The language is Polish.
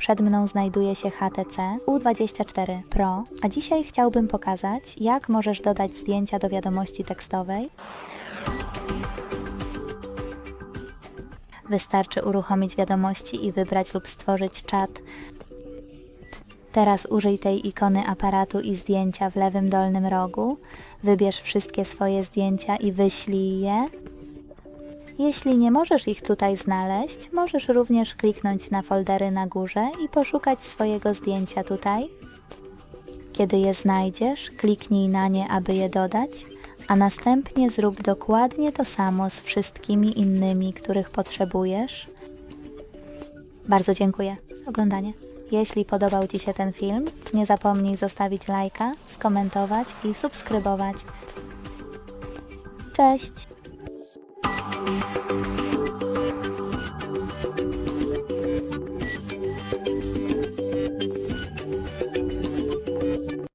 przed mną znajduje się HTC U24 Pro, a dzisiaj chciałbym pokazać, jak możesz dodać zdjęcia do wiadomości tekstowej. Wystarczy uruchomić wiadomości i wybrać lub stworzyć czat. Teraz użyj tej ikony aparatu i zdjęcia w lewym dolnym rogu. Wybierz wszystkie swoje zdjęcia i wyślij je. Jeśli nie możesz ich tutaj znaleźć, możesz również kliknąć na foldery na górze i poszukać swojego zdjęcia tutaj. Kiedy je znajdziesz, kliknij na nie, aby je dodać, a następnie zrób dokładnie to samo z wszystkimi innymi, których potrzebujesz. Bardzo dziękuję za oglądanie. Jeśli podobał Ci się ten film, nie zapomnij zostawić lajka, skomentować i subskrybować. Cześć!